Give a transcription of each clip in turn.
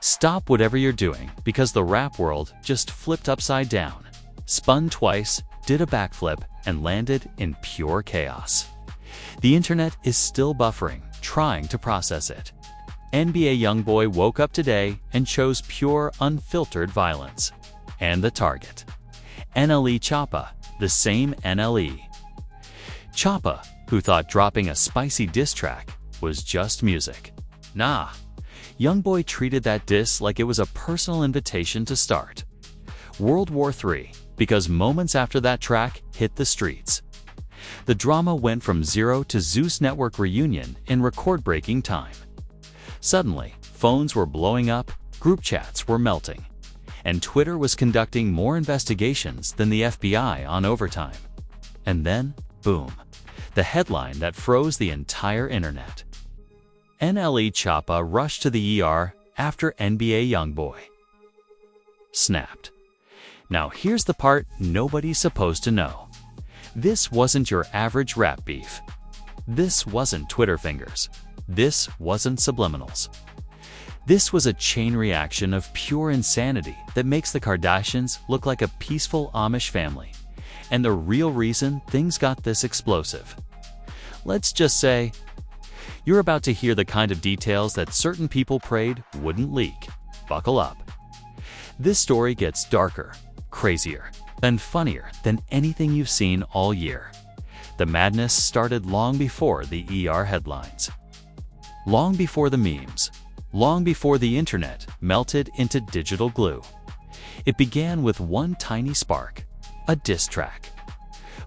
Stop whatever you're doing because the rap world just flipped upside down, spun twice, did a backflip, and landed in pure chaos. The internet is still buffering, trying to process it. NBA YoungBoy woke up today and chose pure, unfiltered violence. And the target: NLE Choppa, the same NLE Choppa, who thought dropping a spicy diss track was just music. Nah, YoungBoy treated that diss like it was a personal invitation to start World War III, because moments after that track hit the streets, the drama went from zero to Zeus Network reunion in record-breaking time. Suddenly, phones were blowing up, group chats were melting, and Twitter was conducting more investigations than the FBI on overtime. And then, boom, the headline that froze the entire internet. NLE Choppa rushed to the ER after NBA YoungBoy snapped. Now here's the part nobody's supposed to know. This wasn't your average rap beef. This wasn't Twitter fingers. This wasn't subliminals. This was a chain reaction of pure insanity that makes the Kardashians look like a peaceful Amish family, and the real reason things got this explosive. Let's just say, you're about to hear the kind of details that certain people prayed wouldn't leak. Buckle up. This story gets darker, crazier, and funnier than anything you've seen all year. The madness started long before the ER headlines, long before the memes, long before the internet melted into digital glue. It began with one tiny spark, a diss track.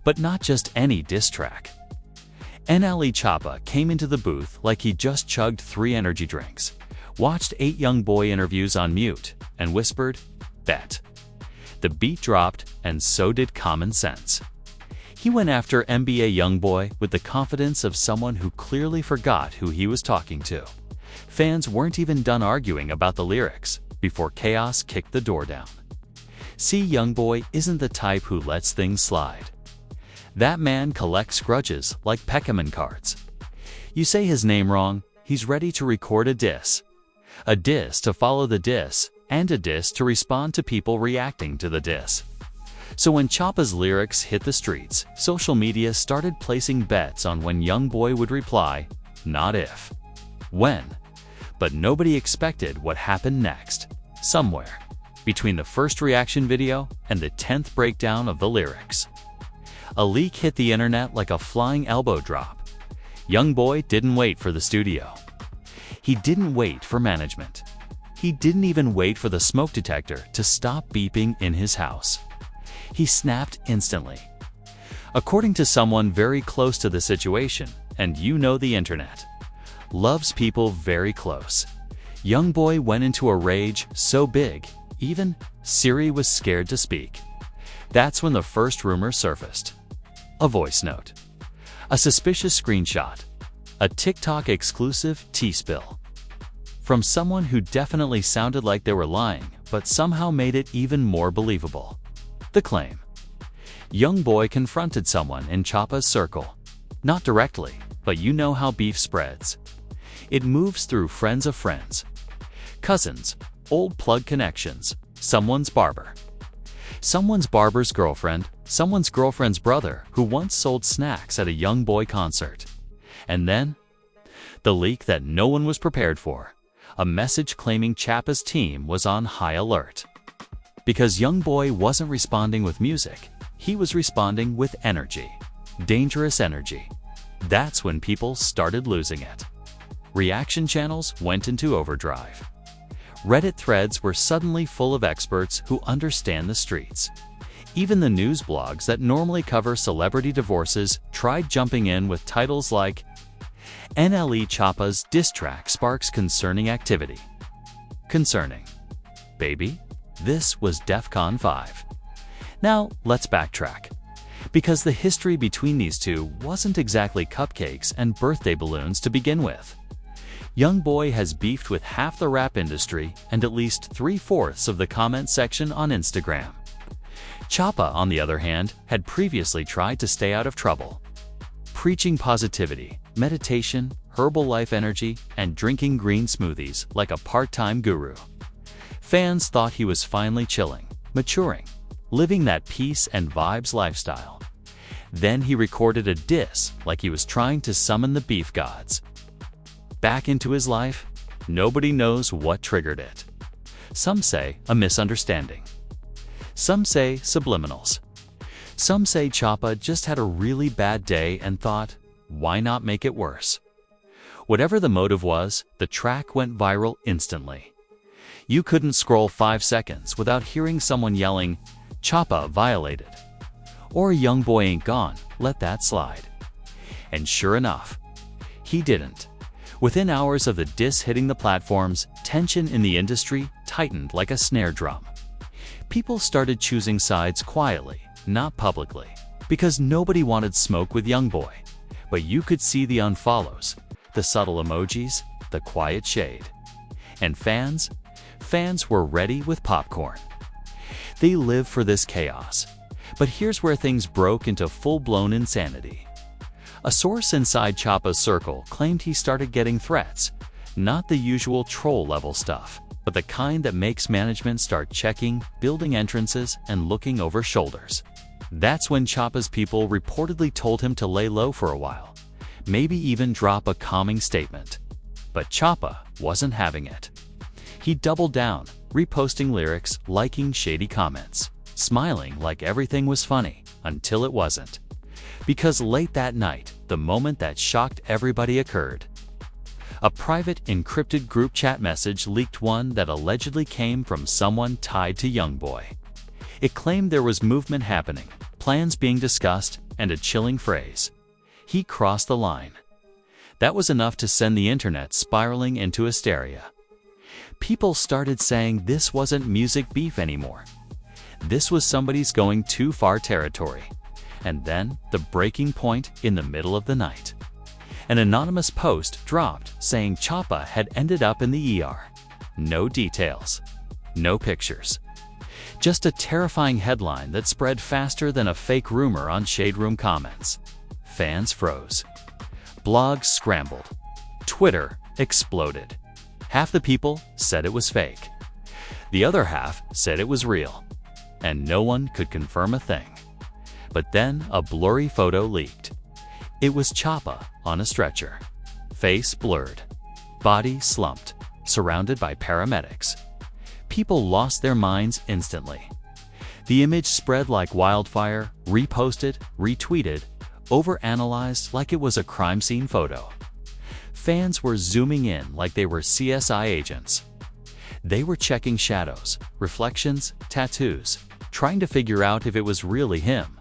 But not just any diss track. NLE Choppa came into the booth like he just chugged 3 energy drinks, watched 8 YoungBoy interviews on mute, and whispered, "Bet." The beat dropped, and so did common sense. He went after NBA YoungBoy with the confidence of someone who clearly forgot who he was talking to. Fans weren't even done arguing about the lyrics before chaos kicked the door down. See, YoungBoy isn't the type who lets things slide. That man collects grudges like Pokemon cards. You say his name wrong, he's ready to record a diss to follow the diss, and a diss to respond to people reacting to the diss. So when Choppa's lyrics hit the streets, social media started placing bets on when YoungBoy would reply, not if, when. But nobody expected what happened next, somewhere between the first reaction video and the 10th breakdown of the lyrics. A leak hit the internet like a flying elbow drop. YoungBoy didn't wait for the studio. He didn't wait for management. He didn't even wait for the smoke detector to stop beeping in his house. He snapped instantly. According to someone very close to the situation, and you know the internet loves people very close, YoungBoy went into a rage so big, even Siri was scared to speak. That's when the first rumor surfaced. A voice note, a suspicious screenshot, a TikTok exclusive tea spill from someone who definitely sounded like they were lying, but somehow made it even more believable. The claim: YoungBoy confronted someone in Choppa's circle. Not directly, but you know how beef spreads. It moves through friends of friends, cousins, old plug connections, someone's barber, someone's barber's girlfriend, someone's girlfriend's brother who once sold snacks at a YoungBoy concert. And then, the leak that no one was prepared for, a message claiming Choppa's team was on high alert. Because YoungBoy wasn't responding with music, he was responding with energy. Dangerous energy. That's when people started losing it. Reaction channels went into overdrive. Reddit threads were suddenly full of experts who understand the streets. Even the news blogs that normally cover celebrity divorces tried jumping in with titles like, "NLE Choppa's diss track sparks concerning activity." Concerning. Baby, this was DEFCON 5. Now, let's backtrack. Because the history between these two wasn't exactly cupcakes and birthday balloons to begin with. YoungBoy has beefed with half the rap industry and at least 3/4 of the comment section on Instagram. Choppa, on the other hand, had previously tried to stay out of trouble, preaching positivity, meditation, Herbalife energy, and drinking green smoothies like a part-time guru. Fans thought he was finally chilling, maturing, living that peace and vibes lifestyle. Then he recorded a diss like he was trying to summon the beef gods back into his life. Nobody knows what triggered it. Some say a misunderstanding. Some say subliminals. Some say Choppa just had a really bad day and thought, why not make it worse? Whatever the motive was, the track went viral instantly. You couldn't scroll 5 seconds without hearing someone yelling, "Choppa violated," or "YoungBoy ain't gone, let that slide." And sure enough, he didn't. Within hours of the diss hitting the platforms, tension in the industry tightened like a snare drum. People started choosing sides quietly, not publicly, because nobody wanted smoke with YoungBoy. But you could see the unfollows, the subtle emojis, the quiet shade. And fans were ready with popcorn. They live for this chaos. But here's where things broke into full-blown insanity. A source inside Choppa's circle claimed he started getting threats, not the usual troll-level stuff, but the kind that makes management start checking, building entrances, and looking over shoulders. That's when Choppa's people reportedly told him to lay low for a while, maybe even drop a calming statement. But Choppa wasn't having it. He doubled down, reposting lyrics, liking shady comments, smiling like everything was funny, until it wasn't. Because late that night, the moment that shocked everybody occurred. A private, encrypted group chat message leaked, one that allegedly came from someone tied to YoungBoy. It claimed there was movement happening, plans being discussed, and a chilling phrase: "He crossed the line." That was enough to send the internet spiraling into hysteria. People started saying this wasn't music beef anymore. This was somebody's going too far territory. And then, the breaking point in the middle of the night. An anonymous post dropped saying Choppa had ended up in the ER. No details. No pictures. Just a terrifying headline that spread faster than a fake rumor on Shade Room comments. Fans froze. Blogs scrambled. Twitter exploded. Half the people said it was fake. The other half said it was real. And no one could confirm a thing. But then a blurry photo leaked. It was Choppa on a stretcher. Face blurred. Body slumped, surrounded by paramedics. People lost their minds instantly. The image spread like wildfire, reposted, retweeted, overanalyzed like it was a crime scene photo. Fans were zooming in like they were CSI agents. They were checking shadows, reflections, tattoos, trying to figure out if it was really him.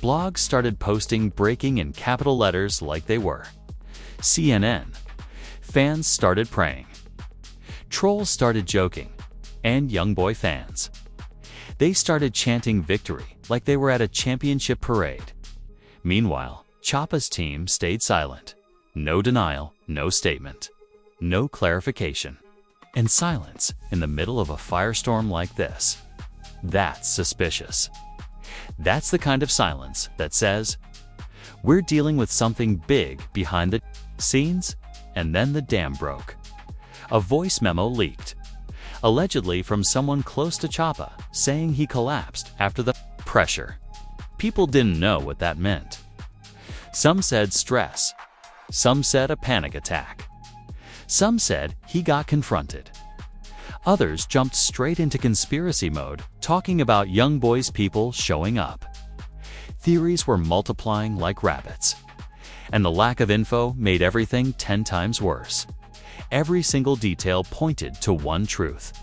Blogs started posting breaking in capital letters like they were CNN. Fans started praying. Trolls started joking. And YoungBoy fans. They started chanting victory like they were at a championship parade. Meanwhile, Choppa's team stayed silent. No denial, no statement, no clarification. And silence in the middle of a firestorm like this. That's suspicious. That's the kind of silence that says, we're dealing with something big behind the scenes. And then the dam broke. A voice memo leaked, allegedly from someone close to Choppa, saying he collapsed after the pressure. People didn't know what that meant. Some said stress. Some said a panic attack. Some said he got confronted. Others jumped straight into conspiracy mode, talking about YoungBoy's people showing up. Theories were multiplying like rabbits. And the lack of info made everything 10 times worse. Every single detail pointed to one truth.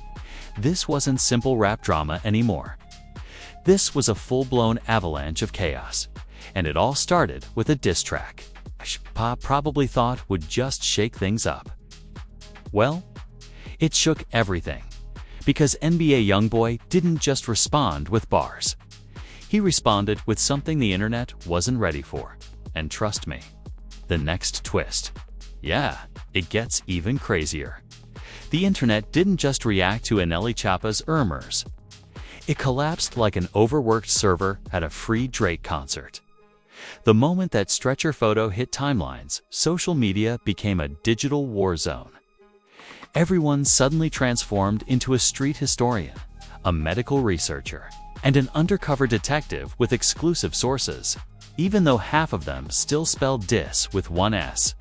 This wasn't simple rap drama anymore. This was a full-blown avalanche of chaos. And it all started with a diss track Choppa probably thought would just shake things up. Well, it shook everything. Because NBA YoungBoy didn't just respond with bars. He responded with something the internet wasn't ready for. And trust me, the next twist. Yeah, it gets even crazier. The internet didn't just react to NLE Choppa's murmurs. It collapsed like an overworked server at a free Drake concert. The moment that stretcher photo hit timelines, social media became a digital war zone. Everyone suddenly transformed into a street historian, a medical researcher, and an undercover detective with exclusive sources, even though half of them still spelled dis with one S.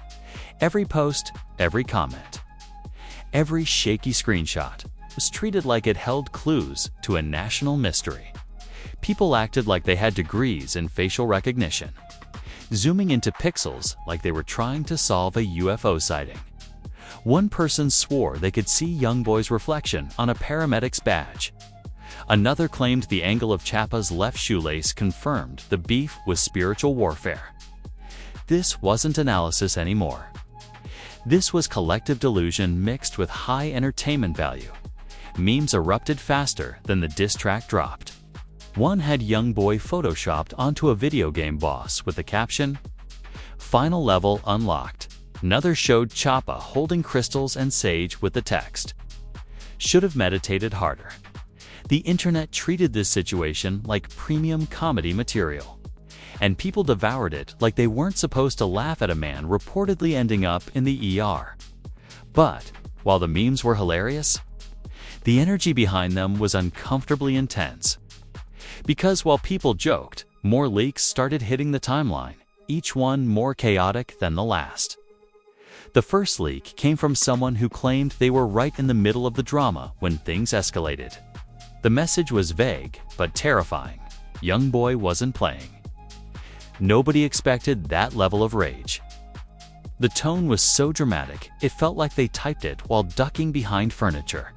Every post, every comment, every shaky screenshot was treated like it held clues to a national mystery. People acted like they had degrees in facial recognition, zooming into pixels like they were trying to solve a UFO sighting. One person swore they could see YoungBoy's reflection on a paramedic's badge. Another claimed the angle of Choppa's left shoelace confirmed the beef was spiritual warfare. This wasn't analysis anymore. This was collective delusion mixed with high entertainment value. Memes erupted faster than the diss track dropped. One had YoungBoy photoshopped onto a video game boss with the caption, "Final level unlocked." Another showed Choppa holding crystals and sage with the text, "Should have meditated harder." The internet treated this situation like premium comedy material, and people devoured it like they weren't supposed to laugh at a man reportedly ending up in the ER. But while the memes were hilarious, the energy behind them was uncomfortably intense. Because while people joked, more leaks started hitting the timeline, each one more chaotic than the last. The first leak came from someone who claimed they were right in the middle of the drama when things escalated. The message was vague but terrifying. YoungBoy wasn't playing. Nobody expected that level of rage. The tone was so dramatic, it felt like they typed it while ducking behind furniture.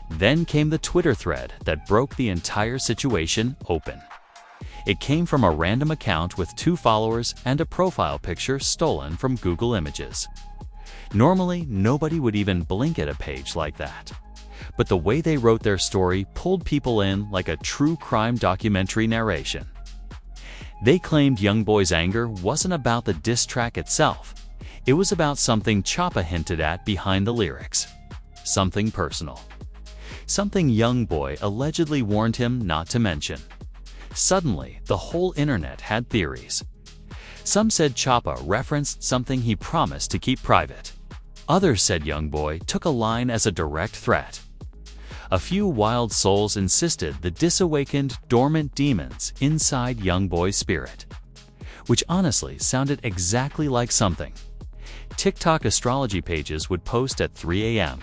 Then came the Twitter thread that broke the entire situation open. It came from a random account with 2 followers and a profile picture stolen from Google Images. Normally, nobody would even blink at a page like that. But the way they wrote their story pulled people in like a true crime documentary narration. They claimed YoungBoy's anger wasn't about the diss track itself. It was about something Choppa hinted at behind the lyrics. Something personal. Something YoungBoy allegedly warned him not to mention. Suddenly, the whole internet had theories. Some said Choppa referenced something he promised to keep private. Others said YoungBoy took a line as a direct threat. A few wild souls insisted the disawakened, dormant demons inside YoungBoy's spirit, which honestly sounded exactly like something TikTok astrology pages would post at 3 a.m.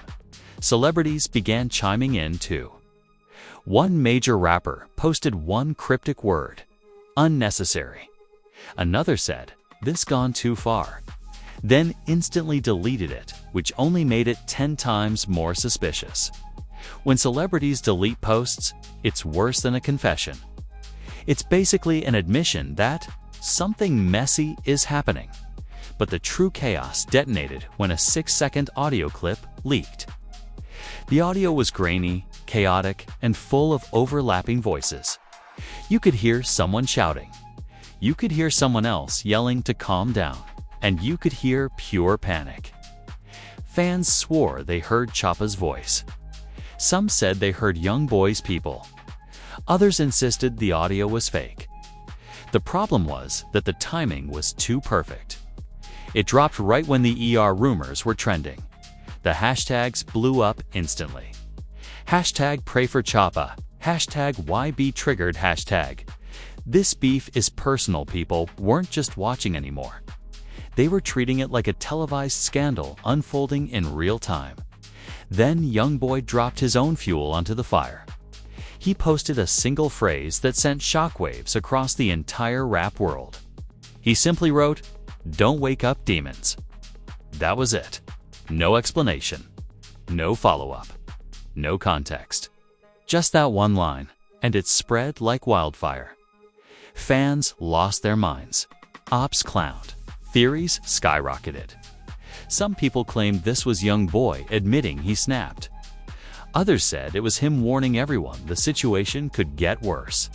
Celebrities began chiming in too. One major rapper posted one cryptic word, "unnecessary." Another said, "This gone too far," then instantly deleted it, which only made it 10 times more suspicious. When celebrities delete posts, it's worse than a confession. It's basically an admission that something messy is happening. But the true chaos detonated when a 6-second audio clip leaked. The audio was grainy, chaotic, and full of overlapping voices. You could hear someone shouting. You could hear someone else yelling to calm down. And you could hear pure panic. Fans swore they heard Choppa's voice. Some said they heard YoungBoy's people. Others insisted the audio was fake. The problem was that the timing was too perfect. It dropped right when the ER rumors were trending. The hashtags blew up instantly. Hashtag pray for Choppa. Hashtag YB-triggered hashtag. This beef is personal. People weren't just watching anymore. They were treating it like a televised scandal unfolding in real time. Then YoungBoy dropped his own fuel onto the fire. He posted a single phrase that sent shockwaves across the entire rap world. He simply wrote, "Don't wake up, demons." That was it. No explanation. No follow-up. No context. Just that one line, and it spread like wildfire. Fans lost their minds. Ops clowned. Theories skyrocketed. Some people claimed this was YoungBoy admitting he snapped. Others said it was him warning everyone the situation could get worse.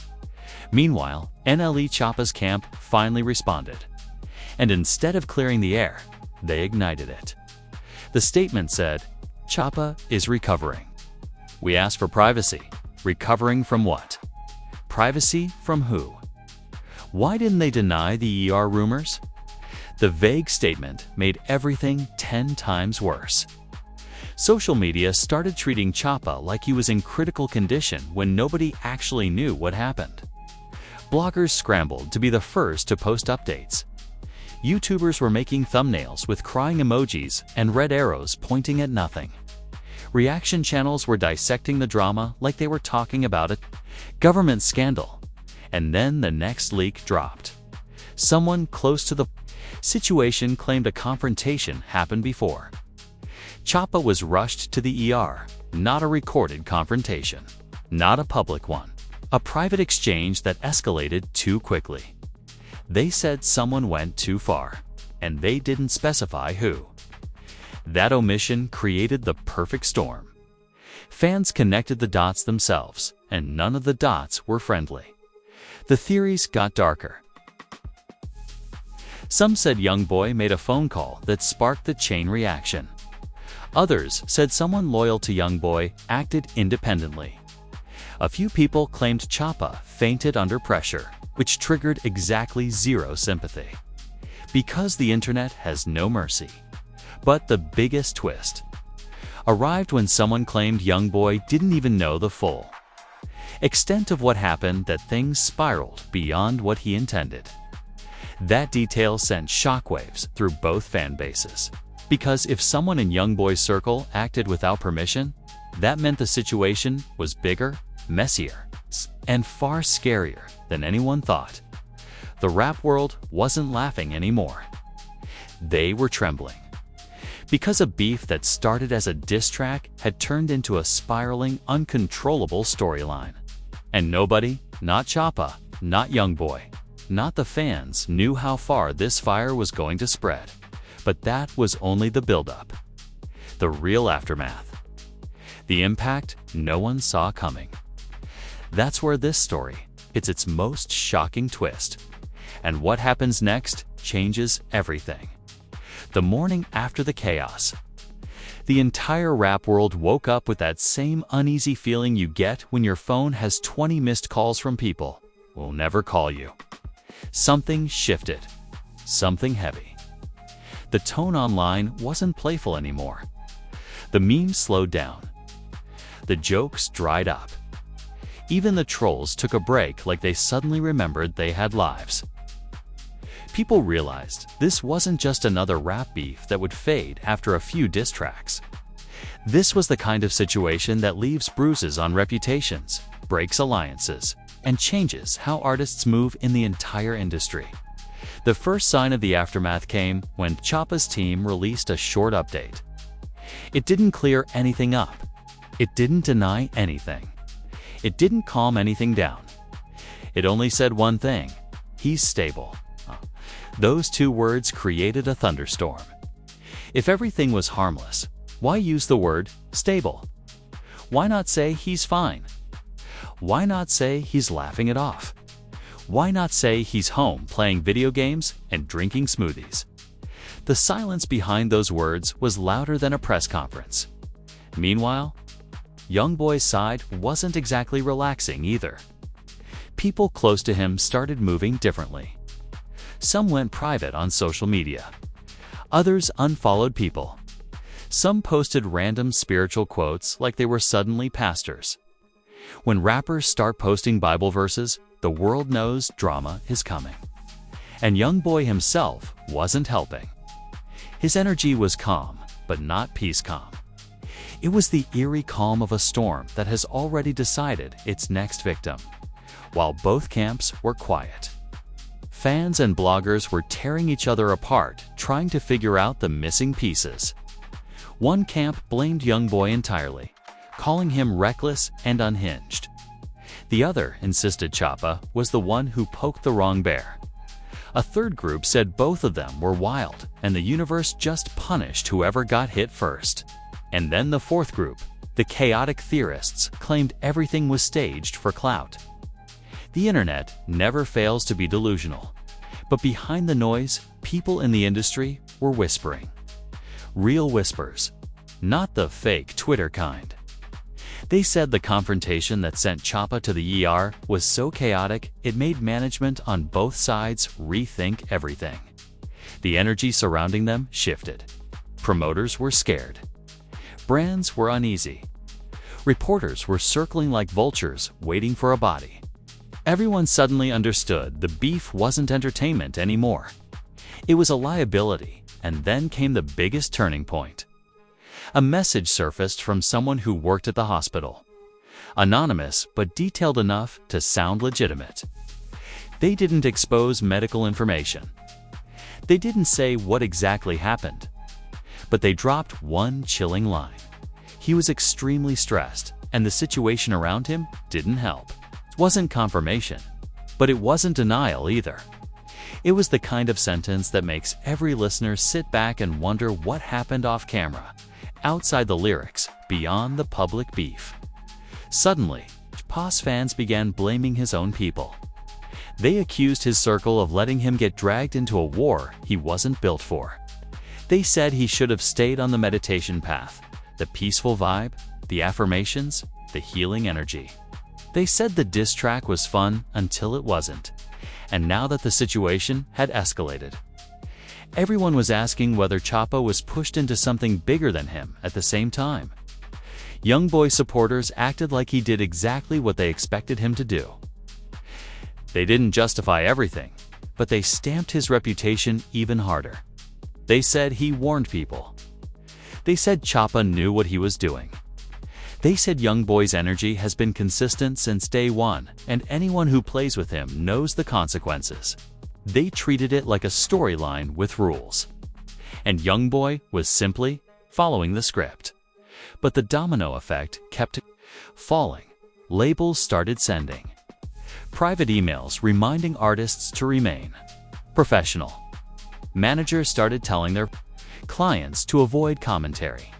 Meanwhile, NLE Choppa's camp finally responded. And instead of clearing the air, they ignited it. The statement said, "Choppa is recovering. We asked for privacy. Recovering from what? Privacy from who? Why didn't they deny the ER rumors?" The vague statement made everything 10 times worse. Social media started treating Choppa like he was in critical condition when nobody actually knew what happened. Bloggers scrambled to be the first to post updates. YouTubers were making thumbnails with crying emojis and red arrows pointing at nothing. Reaction channels were dissecting the drama like they were talking about a government scandal. And then the next leak dropped. Someone close to the situation claimed a confrontation happened before. Choppa was rushed to the ER, not a recorded confrontation, not a public one, a private exchange that escalated too quickly. They said someone went too far, and they didn't specify who. That omission created the perfect storm. Fans connected the dots themselves, and none of the dots were friendly. The theories got darker. Some said YoungBoy made a phone call that sparked the chain reaction. Others said someone loyal to YoungBoy acted independently. A few people claimed Choppa fainted under pressure, which triggered exactly zero sympathy. Because the internet has no mercy. But the biggest twist arrived when someone claimed YoungBoy didn't even know the full extent of what happened, that things spiraled beyond what he intended. That detail sent shockwaves through both fan bases. Because if someone in YoungBoy's circle acted without permission, that meant the situation was bigger, messier, and far scarier than anyone thought. The rap world wasn't laughing anymore. They were trembling. Because a beef that started as a diss track had turned into a spiraling, uncontrollable storyline. And nobody, not Choppa, not YoungBoy, not the fans, knew how far this fire was going to spread. But that was only the buildup. The real aftermath. The impact no one saw coming. That's where this story hits its most shocking twist. And what happens next changes everything. The morning after the chaos, the entire rap world woke up with that same uneasy feeling you get when your phone has 20 missed calls from people who will never call you. Something shifted. Something heavy. The tone online wasn't playful anymore. The memes slowed down. The jokes dried up. Even the trolls took a break, like they suddenly remembered they had lives. People realized this wasn't just another rap beef that would fade after a few diss tracks. This was the kind of situation that leaves bruises on reputations, breaks alliances, and changes how artists move in the entire industry. The first sign of the aftermath came when Choppa's team released a short update. It didn't clear anything up. It didn't deny anything. It didn't calm anything down. It only said one thing: he's stable. Those two words created a thunderstorm. If everything was harmless, why use the word stable? Why not say he's fine? Why not say he's laughing it off? Why not say he's home playing video games and drinking smoothies? The silence behind those words was louder than a press conference. Meanwhile, YoungBoy's side wasn't exactly relaxing either. People close to him started moving differently. Some went private on social media. Others unfollowed people. Some posted random spiritual quotes like they were suddenly pastors. When rappers start posting Bible verses, the world knows drama is coming. And YoungBoy himself wasn't helping. His energy was calm, but not peace calm. It was the eerie calm of a storm that has already decided its next victim, while both camps were quiet. Fans and bloggers were tearing each other apart, trying to figure out the missing pieces. One camp blamed YoungBoy entirely, calling him reckless and unhinged. The other insisted Choppa was the one who poked the wrong bear. A third group said both of them were wild and the universe just punished whoever got hit first. And then the fourth group, the chaotic theorists, claimed everything was staged for clout. The internet never fails to be delusional. But behind the noise, people in the industry were whispering. Real whispers, not the fake Twitter kind. They said the confrontation that sent Choppa to the ER was so chaotic it made management on both sides rethink everything. The energy surrounding them shifted. Promoters were scared. Brands were uneasy. Reporters were circling like vultures, waiting for a body. Everyone suddenly understood the beef wasn't entertainment anymore. It was a liability, and then came the biggest turning point. A message surfaced from someone who worked at the hospital. Anonymous, but detailed enough to sound legitimate. They didn't expose medical information. They didn't say what exactly happened. But they dropped one chilling line. He was extremely stressed, and the situation around him didn't help. It wasn't confirmation, but it wasn't denial either. It was the kind of sentence that makes every listener sit back and wonder what happened off camera, outside the lyrics, beyond the public beef. Suddenly, Choppa's fans began blaming his own people. They accused his circle of letting him get dragged into a war he wasn't built for. They said he should have stayed on the meditation path, the peaceful vibe, the affirmations, the healing energy. They said the diss track was fun until it wasn't, and now that the situation had escalated. Everyone was asking whether Choppa was pushed into something bigger than him at the same time. YoungBoy supporters acted like he did exactly what they expected him to do. They didn't justify everything, but they stamped his reputation even harder. They said he warned people. They said Choppa knew what he was doing. They said YoungBoy's energy has been consistent since day one, and anyone who plays with him knows the consequences. They treated it like a storyline with rules. And YoungBoy was simply following the script. But the domino effect kept falling. Labels started sending private emails reminding artists to remain professional. Managers started telling their clients to avoid commentary.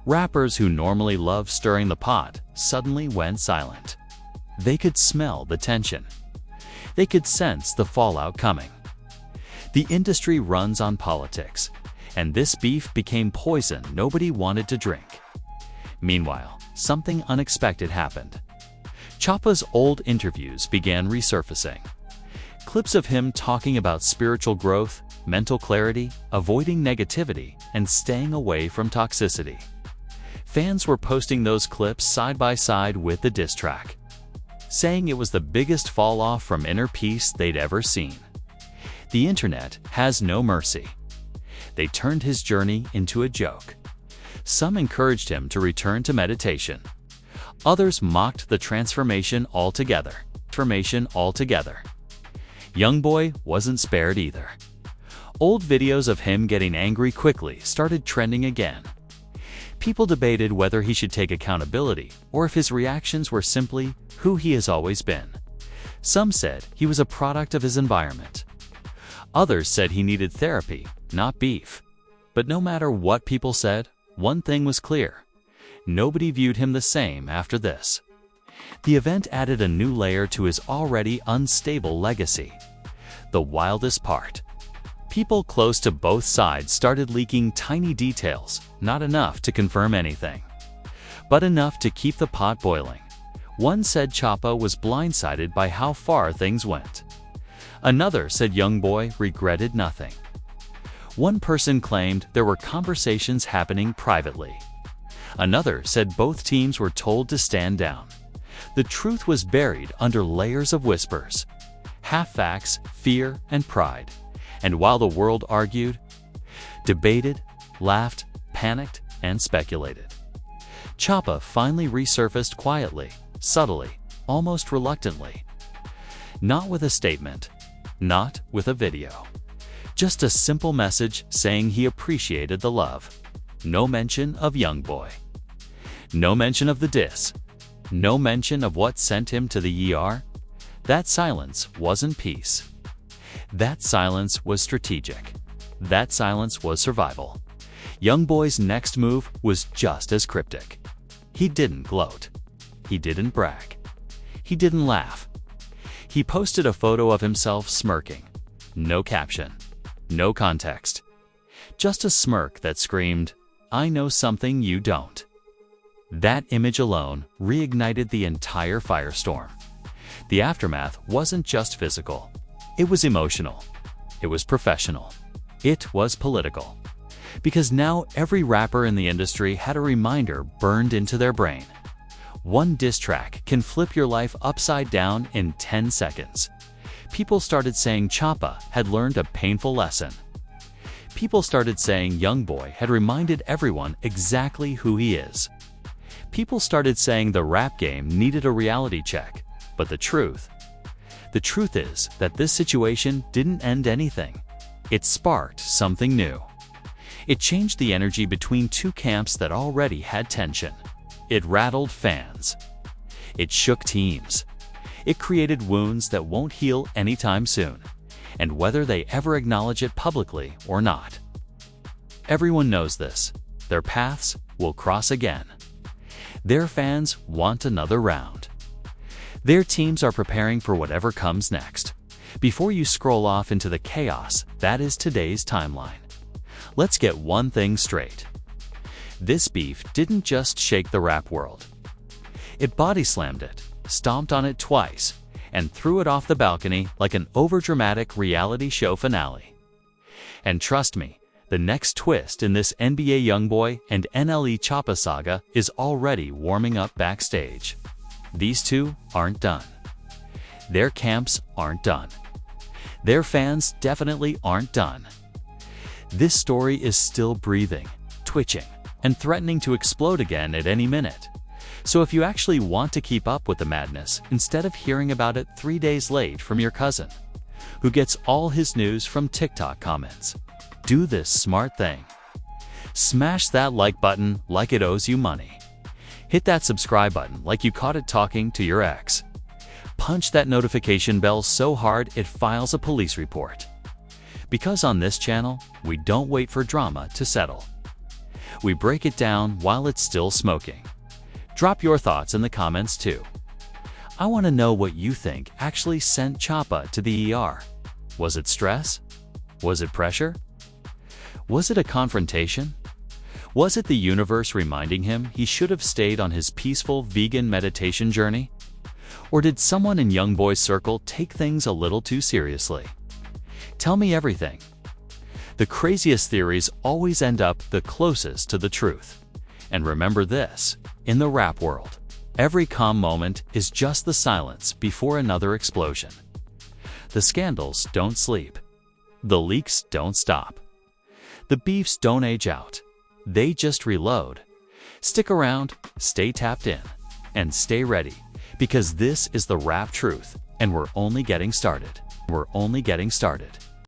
Rappers who normally love stirring the pot suddenly went silent. They could smell the tension. They could sense the fallout coming. The industry runs on politics, and this beef became poison nobody wanted to drink. Meanwhile, something unexpected happened. Choppa's old interviews began resurfacing. Clips of him talking about spiritual growth, mental clarity, avoiding negativity, and staying away from toxicity. Fans were posting those clips side by side with the diss track, saying it was the biggest fall-off from inner peace they'd ever seen. The internet has no mercy. They turned his journey into a joke. Some encouraged him to return to meditation. Others mocked the transformation altogether. YoungBoy wasn't spared either. Old videos of him getting angry quickly started trending again. People debated whether he should take accountability or if his reactions were simply who he has always been. Some said he was a product of his environment. Others said he needed therapy, not beef. But no matter what people said, one thing was clear. Nobody viewed him the same after this. The event added a new layer to his already unstable legacy. The wildest part. People close to both sides started leaking tiny details, not enough to confirm anything, but enough to keep the pot boiling. One said Choppa was blindsided by how far things went. Another said YoungBoy regretted nothing. One person claimed there were conversations happening privately. Another said both teams were told to stand down. The truth was buried under layers of whispers, half-facts, fear, and pride. And while the world argued, debated, laughed, panicked, and speculated, Choppa finally resurfaced quietly, subtly, almost reluctantly. Not with a statement, not with a video. Just a simple message saying he appreciated the love. No mention of YoungBoy. No mention of the diss. No mention of what sent him to the ER. That silence wasn't peace. That silence was strategic. That silence was survival. YoungBoy's next move was just as cryptic. He didn't gloat. He didn't brag. He didn't laugh. He posted a photo of himself smirking. No caption. No context. Just a smirk that screamed, "I know something you don't." That image alone reignited the entire firestorm. The aftermath wasn't just physical. It was emotional. It was professional. It was political. Because now every rapper in the industry had a reminder burned into their brain. One diss track can flip your life upside down in 10 seconds. People started saying Choppa had learned a painful lesson. People started saying YoungBoy had reminded everyone exactly who he is. People started saying the rap game needed a reality check, but the truth is that this situation didn't end anything. It sparked something new. It changed the energy between two camps that already had tension. It rattled fans. It shook teams. It created wounds that won't heal anytime soon, and whether they ever acknowledge it publicly or not. Everyone knows this. Their paths will cross again. Their fans want another round. Their teams are preparing for whatever comes next. Before you scroll off into the chaos that is today's timeline, let's get one thing straight. This beef didn't just shake the rap world. It body-slammed it, stomped on it twice, and threw it off the balcony like an overdramatic reality show finale. And trust me, the next twist in this NBA YoungBoy and NLE Choppa saga is already warming up backstage. These two aren't done. Their camps aren't done. Their fans definitely aren't done. This story is still breathing, twitching, and threatening to explode again at any minute. So if you actually want to keep up with the madness, instead of hearing about it 3 days late from your cousin, who gets all his news from TikTok comments, do this smart thing. Smash that like button like it owes you money. Hit that subscribe button like you caught it talking to your ex. Punch that notification bell so hard it files a police report. Because on this channel, we don't wait for drama to settle. We break it down while it's still smoking. Drop your thoughts in the comments too. I want to know what you think actually sent Choppa to the ER. Was it stress? Was it pressure? Was it a confrontation? Was it the universe reminding him he should have stayed on his peaceful vegan meditation journey? Or did someone in YoungBoy's circle take things a little too seriously? Tell me everything. The craziest theories always end up the closest to the truth. And remember this, in the rap world, every calm moment is just the silence before another explosion. The scandals don't sleep. The leaks don't stop. The beefs don't age out. They just reload. Stick around, stay tapped in, and stay ready, because this is the rap truth, and we're only getting started. We're only getting started.